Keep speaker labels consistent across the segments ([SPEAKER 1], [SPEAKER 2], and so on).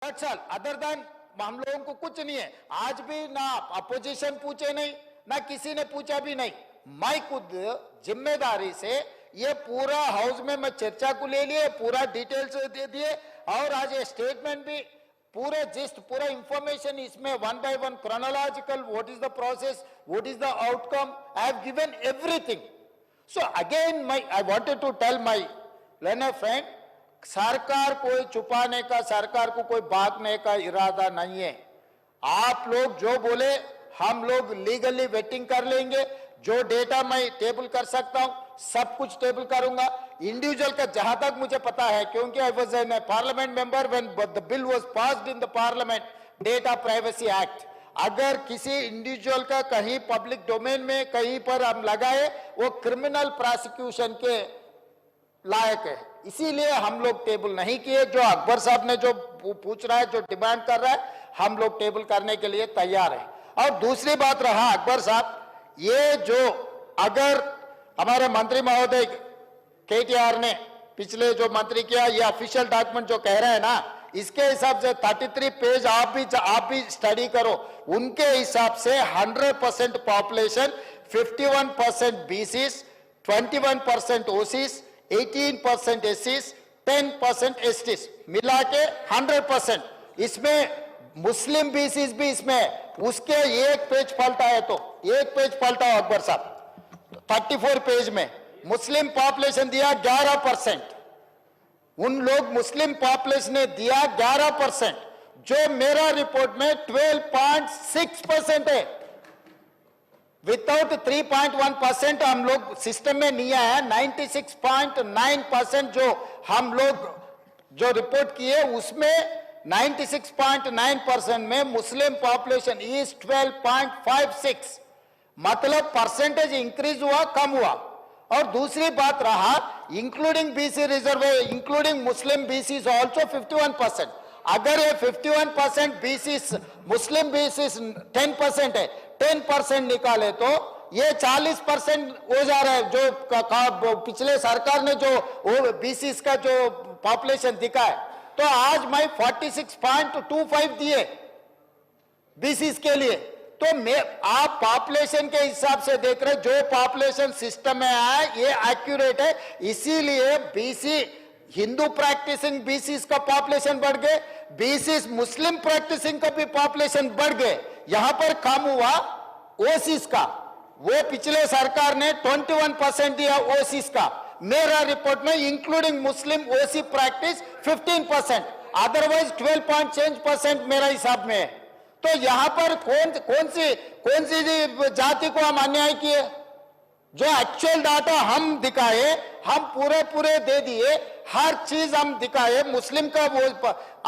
[SPEAKER 1] That's all. Other than हम लोगों को कुछ नहीं है। आज भी ना अपोजिशन पूछे नहीं, ना किसी ने पूछा भी नहीं। मैं खुद जिम्मेदारी से ये पूरा हाउस में मैं चर्चा को ले लिए, पूरा डिटेल्स दे दिए और आज ये स्टेटमेंट भी पूरे जिस्ट पूरा इंफॉर्मेशन इसमें one by one chronological what is the process, what is the outcome, I have given everything. So again I wanted to tell my learned friend, सरकार कोई छुपाने का, सरकार को कोई भागने का इरादा नहीं है. आप लोग जो बोले हम लोग लीगली वेटिंग कर लेंगे. जो डेटा मैं टेबल कर सकता हूं सब कुछ टेबल करूंगा. इंडिविजुअल का जहां तक मुझे पता है, क्योंकि I was an parliament member when the bill was passed in the parliament, data privacy act. अगर किसी इंडिविजुअल का कहीं पब्लिक डोमेन में कहीं पर हम लगाए वो क्रिमिनल प्रोसिक्यूशन के लायक है. इसीलिए हम लोग टेबल नहीं किए. जो अकबर साहब ने जो पूछ रहा है, जो डिमांड कर रहा है, हम लोग टेबल करने के लिए तैयार है. और दूसरी बात रहा अकबर साहब, ये जो अगर हमारे मंत्री महोदय केटीआर ने पिछले जो मंत्री किया, ये ऑफिशियल डॉक्यूमेंट जो कह रहे हैं ना, इसके हिसाब से 33 पेज आप भी स्टडी करो. उनके हिसाब से 100% पॉपुलेशन, 51% बीसीस, 21% ओसीस, 18% एससीस, 10% एसटीस, मिला के 100%. इसमें मुस्लिम बीसीस भी इसमें, उसके एक पेज पलटा है तो एक पेज पलटा अकबर साहब. 34 पेज में मुस्लिम पॉपुलेशन दिया 11%. उन लोग मुस्लिम पॉपुलेशन ने दिया 11%, जो मेरा रिपोर्ट में 12.6% है. विदाउट 3.1% हम लोग सिस्टम में नहीं आया. 96.9% जो हम लोग जो रिपोर्ट किए उसमें 96.9% में मुस्लिम पॉपुलेशन इज 12.56. मतलब परसेंटेज इंक्रीज हुआ, कम हुआ. और दूसरी बात रहा इंक्लूडिंग बीसी रिजर्व, इंक्लूडिंग मुस्लिम बीसीस ऑल्सो 51%. अगर ये 51% बीसीस मुस्लिम बीसीस 10% है, 10% निकाले तो ये 40% हो जा रहा है. जो पिछले सरकार ने जो बीसीस का जो पॉपुलेशन दिखा है, तो आज मैं 46.25 दिए बीसीस के लिए. तो मैं आप पॉपुलेशन के हिसाब से देख रहे, जो पॉपुलेशन सिस्टम में आया ये एक्यूरेट है. इसीलिए बीसी हिंदू प्रैक्टिसिंग बीसीस का पॉपुलेशन बढ़ गए, बीसीस मुस्लिम प्रैक्टिसिंग का भी पॉपुलेशन बढ़ गए. यहां पर कम हुआ ओसीस का. वो पिछले सरकार ने 21% दिया ओसीस का. मेरा रिपोर्ट में इंक्लूडिंग मुस्लिम ओसी प्रैक्टिस 15%, अदरवाइज 12% मेरा हिसाब में है. तो यहां पर कौन सी जाति को हम अन्याय किए? जो एक्चुअल डाटा हम दिखाए, हम पूरे दे दिए, हर चीज हम दिखाए. मुस्लिम का वो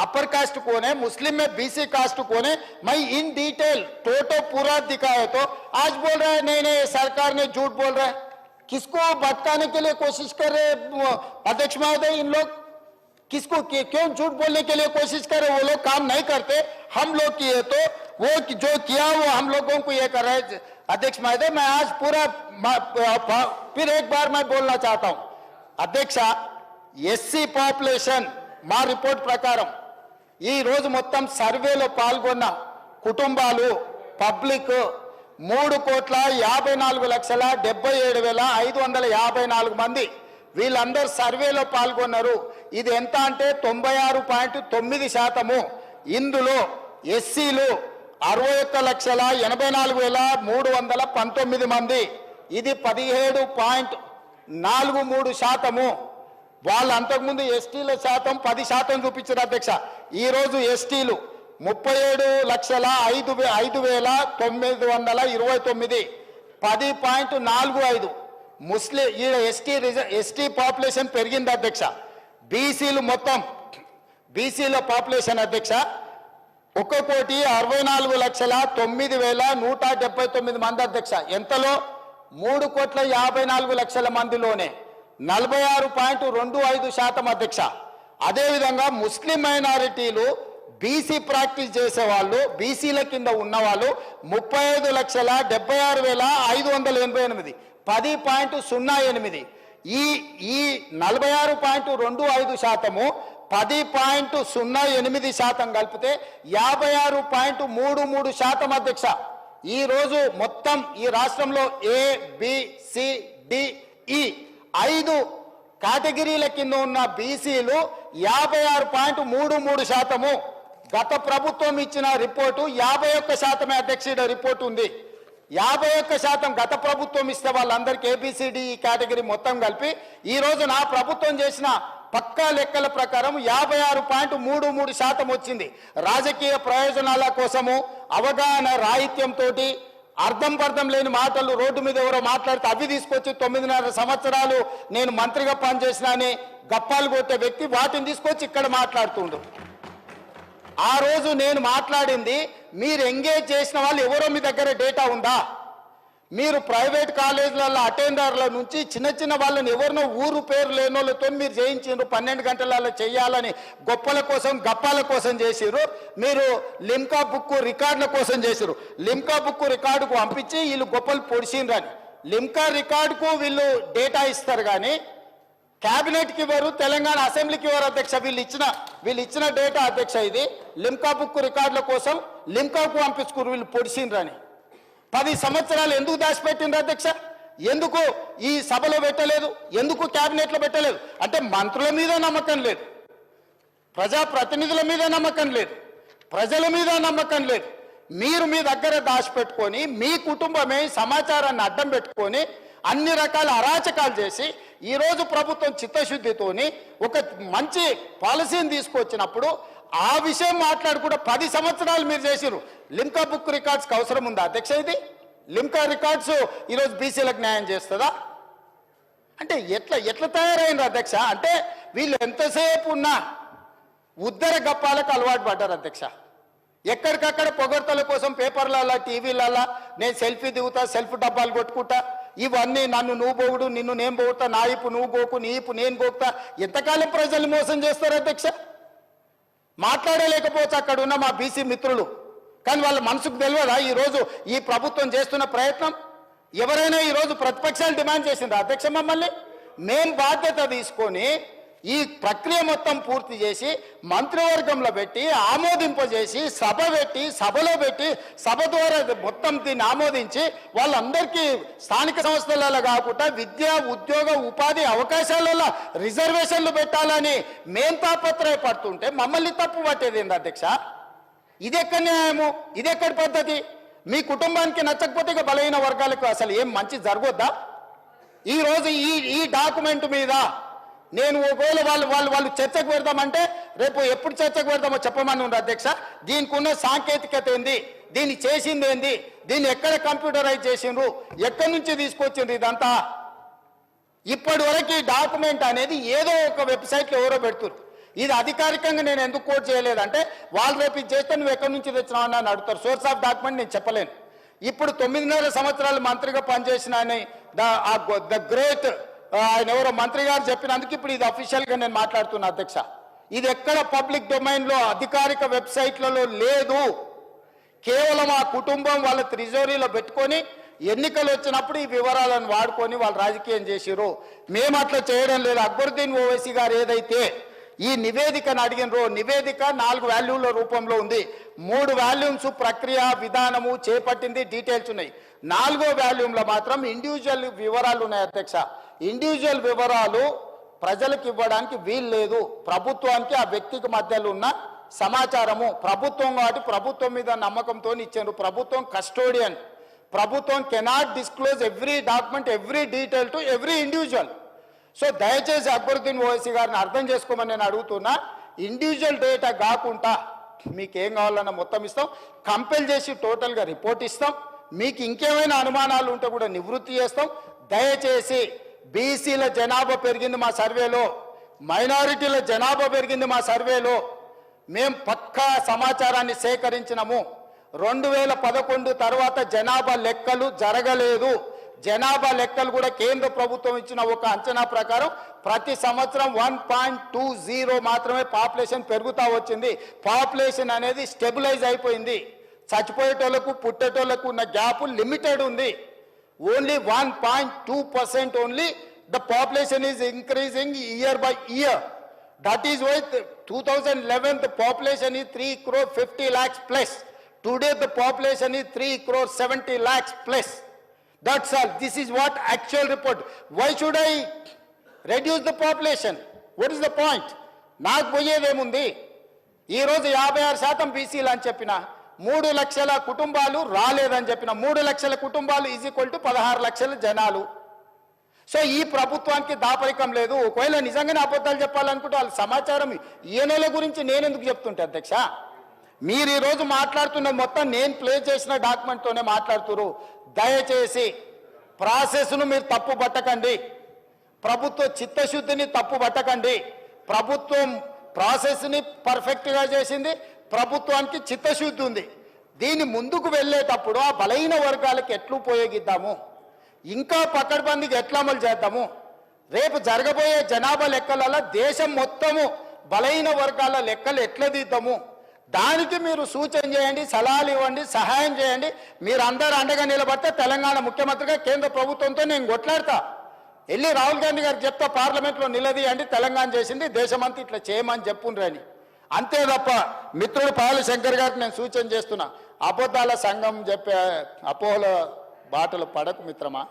[SPEAKER 1] अपर कास्ट कौन है, मुस्लिम में बीसी कास्ट कौन है, मैं इन डिटेल टोटो पूरा दिखाए. तो आज बोल रहा है नहीं सरकार ने झूठ बोल रहा है. किसको भटकाने के लिए कोशिश कर रहे अध्यक्ष महोदय? इन लोग किसको क्यों झूठ बोलने के लिए कोशिश कर रहे? वो लोग काम नहीं करते, हम लोग किए. तो वो जो किया वो हम लोगों को ये कर रहे हैं. अध्यक्ष महोदय, मैं आज पूरा फिर एक बार मैं बोलना चाहता हूं. अध्यक्ष, ఎస్సీ పాపులేషన్ మా రిపోర్ట్ ప్రకారం ఈ రోజు మొత్తం సర్వేలో పాల్గొన్న కుటుంబాలు పబ్లిక్ 3,54,77,554 మంది. వీళ్ళందరూ సర్వేలో పాల్గొన్నారు. ఇది ఎంత అంటే 96.9%. ఇందులో ఎస్సీలు 61,84,319 మంది. ఇది 17.43%. వాళ్ళు అంతకుముందు ఎస్టీల శాతం 10% చూపించారు అధ్యక్ష. ఈ రోజు ఎస్టీలు 37,05,929, 10.45. ముస్లిం ఎస్టీ పాపులేషన్ పెరిగింది అధ్యక్ష. బీసీలు మొత్తం బీసీల పాపులేషన్ అధ్యక్ష 1,64,09,179 మంది అధ్యక్ష. ఎంతలో 3,54,00,000 మందిలోనే 46.25% అధ్యక్ష. అదేవిధంగా ముస్లిం మైనారిటీలు బీసీ ప్రాక్టీస్ చేసేవాళ్ళు, బీసీల కింద ఉన్నవాళ్ళు 35,76,588, 10.08. ఈ 46.25% 10.08% కలిపితే 56.33% అధ్యక్ష. ఈ రోజు మొత్తం ఈ రాష్ట్రంలో ABCDE 5 కేటగిరీల కింద ఉన్న బీసీలు 56.33%. గత ప్రభుత్వం ఇచ్చిన రిపోర్టు 51% అధ్యక్షుడి రిపోర్టు ఉంది. 51% గత ప్రభుత్వం ఇస్తే వాళ్ళందరికీ ABCDE కేటగిరీ మొత్తం కలిపి ఈ రోజు నా ప్రభుత్వం చేసిన పక్కా లెక్కల ప్రకారం 56.33% వచ్చింది. రాజకీయ ప్రయోజనాల కోసము అవగాహన రాహిత్యంతో అర్థం పర్థం లేని మాటలు రోడ్డు మీద ఎవరో మాట్లాడితే అవి తీసుకొచ్చి 9.5 సంవత్సరాలు నేను మంత్రిగా పనిచేసిన అని గప్పాలు కొట్టే వ్యక్తి వాటిని తీసుకొచ్చి ఇక్కడ మాట్లాడుతుండు. ఆ రోజు నేను మాట్లాడింది మీరు ఎంగేజ్ చేసిన వాళ్ళు ఎవరో మీ దగ్గర డేటా ఉందా? మీరు ప్రైవేట్ కాలేజీలలో అటెండర్ల నుంచి చిన్న చిన్న వాళ్ళని ఎవరినో ఊరు పేరు లేని వాళ్ళతో మీరు చేయించారు. 12 గంటలలో చేయాలని గొప్పల కోసం గప్పాల కోసం చేసిరు. మీరు లిమ్కా బుక్ రికార్డుల కోసం చేసిరు. లిమ్కా బుక్ రికార్డుకు పంపించి వీళ్ళు గొప్పలు పొడిచిండ్రు అని. లిమ్కా రికార్డుకు వీళ్ళు డేటా ఇస్తారు కానీ క్యాబినెట్కి ఇవ్వరు, తెలంగాణ అసెంబ్లీకి ఇవ్వరు అధ్యక్ష. వీళ్ళు ఇచ్చిన డేటా అధ్యక్ష. ఇది లిమ్కా బుక్ రికార్డుల కోసం లిమ్కాకు పంపించుకురు వీళ్ళు పొడిచిండ్రు అని. 10 సంవత్సరాలు ఎందుకు దాచిపెట్టిండ్రు అధ్యక్ష? ఎందుకు ఈ సభలో పెట్టలేదు? ఎందుకు క్యాబినెట్లో పెట్టలేదు? అంటే మంత్రుల మీద నమ్మకం లేదు, ప్రజాప్రతినిధుల మీద నమ్మకం లేదు, ప్రజల మీద నమ్మకం లేదు. మీరు మీ దగ్గర దాచిపెట్టుకొని మీ కుటుంబమే సమాచారాన్ని అడ్డం పెట్టుకొని అన్ని రకాల అరాచకాలు చేసి ఈరోజు ప్రభుత్వం చిత్తశుద్ధితోని ఒక మంచి పాలసీని తీసుకొచ్చినప్పుడు ఆ విషయం మాట్లాడుకుంటే 10 సంవత్సరాలు మీరు చేసిరు. లిమ్కా బుక్ రికార్డ్స్కి అవసరం ఉందా అధ్యక్ష? ఇది లిమ్కా రికార్డ్స్ ఈరోజు బీసీలకు న్యాయం చేస్తుందా? అంటే ఎట్లా తయారైంది అధ్యక్ష? అంటే వీళ్ళు ఎంతసేపు ఉన్నా ఉద్దర గప్పాలకు అలవాటు పడ్డారు అధ్యక్ష. ఎక్కడికక్కడ పొగడ్తల కోసం పేపర్లలో టీవీలలో నేను సెల్ఫీ దిగుతా, సెల్ఫ్ డబ్బాలు కొట్టుకుంటా, ఇవన్నీ నన్ను నువ్వు పోగుడు, నిన్ను నేను పోగుతా, నా ఇప్పు నువ్వు గోకు, నీ ఇప్పు నేను గోకుతా. ఎంతకాలం ప్రజల్ని మోసం చేస్తారు అధ్యక్ష? మాట్లాడలేకపోవచ్చు అక్కడ ఉన్న మా బీసీ మిత్రులు, కానీ వాళ్ళ మనసుకు తెలియదా ఈరోజు ఈ ప్రభుత్వం చేస్తున్న ప్రయత్నం? ఎవరైనా ఈరోజు ప్రతిపక్షాలు డిమాండ్ చేసిండ్రు అధ్యక్ష మమ్మల్ని? మేం బాధ్యత తీసుకొని ఈ ప్రక్రియ మొత్తం పూర్తి చేసి మంత్రివర్గంలో పెట్టి ఆమోదింపజేసి సభలో పెట్టి సభ ద్వారా మొత్తం దీన్ని ఆమోదించి వాళ్ళందరికీ స్థానిక సంస్థలలో కాకుండా విద్యా ఉద్యోగ ఉపాధి అవకాశాలలో రిజర్వేషన్లు పెట్టాలని మేం తాపత్రయపడుతుంటే మమ్మల్ని తప్పు పట్టేది ఏంది అధ్యక్ష? ఇదెక్కడ న్యాయము? ఇదెక్కడి పద్ధతి? మీ కుటుంబానికి నచ్చకపోతే ఇక బలహీన వర్గాలకు అసలు ఏం మంచి జరగొద్దా? ఈరోజు ఈ డాక్యుమెంట్ మీద నేను ఒకవేళ వాళ్ళు చర్చకు పెడదామంటే రేపు ఎప్పుడు చర్చకు పెడదామో చెప్పమని ఉంది అధ్యక్ష. దీనికి ఉన్న సాంకేతికత ఏంది, దీన్ని చేసింది ఏంది, దీన్ని ఎక్కడ కంప్యూటరైజ్ చేసిండ్రు, ఎక్కడి నుంచి తీసుకొచ్చిండ్రు, ఇదంతా ఇప్పటి వరకు ఈ డాక్యుమెంట్ అనేది ఏదో ఒక వెబ్సైట్లో ఎవరో పెడుతున్నారు. ఇది అధికారికంగా నేను ఎందుకు కోట్ చేయలేదంటే వాళ్ళు రేపు ఇది చేస్తే నువ్వు ఎక్కడి నుంచి తెచ్చినావు అని అడుగుతారు. సోర్స్ ఆఫ్ డాక్యుమెంట్ నేను చెప్పలేను. ఇప్పుడు 9.5 సంవత్సరాలు మంత్రిగా పనిచేసిన ద గ్రేట్ ఆయన ఎవరో మంత్రి గారు చెప్పినందుకు ఇప్పుడు ఇది అఫీషియల్గా నేను మాట్లాడుతున్నా అధ్యక్ష. ఇది ఎక్కడ పబ్లిక్ డొమైన్లో అధికారిక వెబ్సైట్లలో లేదు. కేవలం ఆ కుటుంబం వాళ్ళ ట్రెజరీలో పెట్టుకొని ఎన్నికలు వచ్చినప్పుడు ఈ వివరాలను వాడుకొని వాళ్ళు రాజకీయం చేసిరు. మేము అట్లా చేయడం లేదు. అక్బరుద్దీన్ ఓవైసీ గారు ఏదైతే ఈ నివేదికను అడిగినరో, నివేదిక 4 వాల్యూమ్ల రూపంలో ఉంది. 3 వాల్యూమ్స్ ప్రక్రియ విధానము చేపట్టింది, డీటెయిల్స్ ఉన్నాయి. 4వ వాల్యూమ్లో మాత్రం ఇండివిజువల్ వివరాలు ఉన్నాయి అధ్యక్ష. ఇండివిజువల్ వివరాలు ప్రజలకు ఇవ్వడానికి వీలు లేదు. ప్రభుత్వానికి ఆ వ్యక్తికి మధ్యలో ఉన్న సమాచారము ప్రభుత్వం కాబట్టి ప్రభుత్వం మీద నమ్మకంతో ఇచ్చారు. ప్రభుత్వం కస్టోడియన్. ప్రభుత్వం cannot disclose every document, every detail to every individual. So దయచేసి అక్బరుద్దీన్ ఓవైసీ గారిని అర్థం చేసుకోమని నేను అడుగుతున్నా. ఇండివిజువల్ డేటా కాకుండా మీకు ఏం కావాలన్నా మొత్తం ఇస్తాం, కంపెల్ చేసి టోటల్గా రిపోర్ట్ ఇస్తాం. మీకు ఇంకేమైనా అనుమానాలు ఉంటే కూడా నివృత్తి చేస్తాం. దయచేసి బీసీల జనాభా పెరిగింది మా సర్వేలో, మైనారిటీల జనాభా పెరిగింది మా సర్వేలో. మేము పక్కా సమాచారాన్ని సేకరించినాము. 2011 తర్వాత జనాభా లెక్కలు జరగలేదు. జనాభా లెక్కలు కూడా కేంద్ర ప్రభుత్వం ఇచ్చిన ఒక అంచనా ప్రకారం ప్రతి సంవత్సరం 1.20 మాత్రమే పాపులేషన్ పెరుగుతూ వచ్చింది. పాపులేషన్ అనేది స్టెబిలైజ్ అయిపోయింది. చచ్చిపోయేటోళ్లకు పుట్టేటోళ్లకు ఉన్న గ్యాప్ లిమిటెడ్ ఉంది. Only 1.2% only the population is increasing year by year. That is why 2011 the population is 3 crore 50 lakhs plus. Today the population is 3 crore 70 lakhs plus. That's all. This is what actual report. Why should I reduce the population? What is the point? నాకు పోయేదేముంది? ఈరోజు 56% బీసీలు అని చెప్పిన 3 లక్షల కుటుంబాలు రాలేదని చెప్పిన 3 లక్షల కుటుంబాలు ఈజ్ ఈక్వల్ టు 16 లక్షల జనాలు. సో ఈ ప్రభుత్వానికి దాపరికం లేదు. ఒకవేళ నిజంగానే అబద్ధాలు చెప్పాలనుకుంటే వాళ్ళ సమాచారం ఈయనల గురించి నేను ఎందుకు చెప్తుంటే అధ్యక్ష? మీరు ఈరోజు మాట్లాడుతున్న మొత్తం నేను ప్లే చేసిన డాక్యుమెంట్తోనే మాట్లాడుతున్నారు. దయచేసి ప్రాసెస్ను మీరు తప్పు పట్టకండి, ప్రభుత్వ చిత్తశుద్ధిని తప్పు పట్టకండి. ప్రభుత్వం ప్రాసెస్ని పర్ఫెక్ట్గా చేసింది, ప్రభుత్వానికి చిత్తశుద్ధి ఉంది. దీన్ని ముందుకు వెళ్ళేటప్పుడు ఆ బలహీన వర్గాలకు ఎట్లు ఉపయోగిద్దాము, ఇంకా పకడ్బందీకి ఎట్లా అమలు చేద్దాము, రేపు జరగబోయే జనాభా లెక్కలలో దేశం మొత్తము బలహీన వర్గాల లెక్కలు ఎట్లా తీద్దాము, దానికి మీరు సూచన చేయండి, సలహాలు ఇవ్వండి, సహాయం చేయండి. మీరు అందరూ అండగా నిలబడితే తెలంగాణ ముఖ్యమంత్రిగా కేంద్ర ప్రభుత్వంతో నేను కొట్లాడతా. వెళ్ళి రాహుల్ గాంధీ గారికి చెప్తా, పార్లమెంట్లో నిలదీయండి, తెలంగాణ చేసింది దేశమంతా ఇట్లా చేయమని చెప్పుండ్రని. అంతే తప్ప మిత్రుడు పాయల శంకర్ గారికి నేను సూచన చేస్తున్నా, అబద్ధాల సంఘం చెప్పే అపోహల బాటలు పడకు మిత్రమా.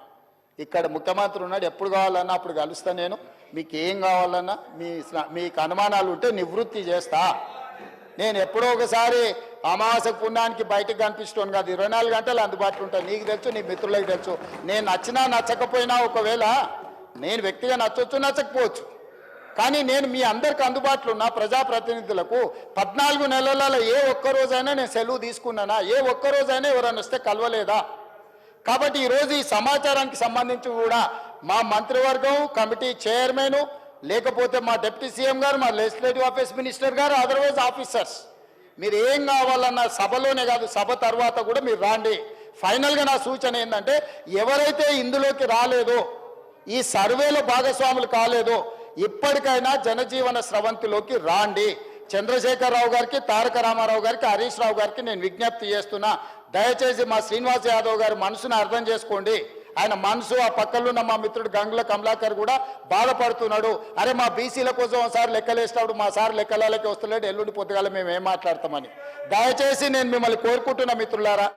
[SPEAKER 1] ఇక్కడ ముఖ్యమంత్రి ఉన్నాడు, ఎప్పుడు కావాలన్నా అప్పుడు కలుస్తా నేను. మీకు ఏం కావాలన్నా మీకు అనుమానాలు ఉంటే నివృత్తి చేస్తా. నేను ఎప్పుడో ఒకసారి అమావాస పుణ్యానికి బయటకు కనిపిస్తాను కాదు, 24 గంటలు అందుబాటులో ఉంటాను. నీకు తెలుసు, నీ మిత్రులకు తెలుసు. నేను నచ్చినా నచ్చకపోయినా, ఒకవేళ నేను వ్యక్తిగా నచ్చవచ్చు నచ్చకపోవచ్చు, కానీ నేను మీ అందరికి అందుబాటులో ఉన్న ప్రజాప్రతినిధులకు 14 నెలలలో ఏ ఒక్కరోజైనా నేను సెలవు తీసుకున్నానా? ఏ ఒక్కరోజైనా ఎవరైనా వస్తే కలవలేదా? కాబట్టి ఈరోజు ఈ సమాచారానికి సంబంధించి కూడా మా మంత్రివర్గం, కమిటీ చైర్మన్, లేకపోతే మా డిప్యూటీ సీఎం గారు, మా లెజిస్లేటివ్ ఆఫీస్ మినిస్టర్ గారు, అదర్వైజ్ ఆఫీసర్స్, మీరు ఏం కావాలన్నా సభలోనే కాదు సభ తర్వాత కూడా మీరు రాండి. ఫైనల్గా నా సూచన ఏంటంటే, ఎవరైతే ఇందులోకి రాలేదో, ఈ సర్వేలో భాగస్వాములు కాలేదో, ఇప్పటికైనా జనజీవన స్రవంతిలోకి రాండి. చంద్రశేఖరరావు గారికి, తారక రామారావు గారికి, హరీష్ రావు గారికి నేను విజ్ఞప్తి చేస్తున్నా, దయచేసి మా శ్రీనివాస్ యాదవ్ గారి మనసును అర్థం చేసుకోండి. ఆయన మనసు, ఆ పక్కలున్న మా మిత్రుడు గంగుల కమలాకర్ కూడా బాధపడుతున్నాడు. అరే మా బీసీల కోసం ఒకసారి లెక్కలేసినప్పుడు మా సార్ లెక్కలకి వస్తలేడు, ఎల్లుండి పొద్దుగాల మేము ఏం మాట్లాడతామని. దయచేసి నేను మిమ్మల్ని కోరుకుంటున్నా మిత్రులారా.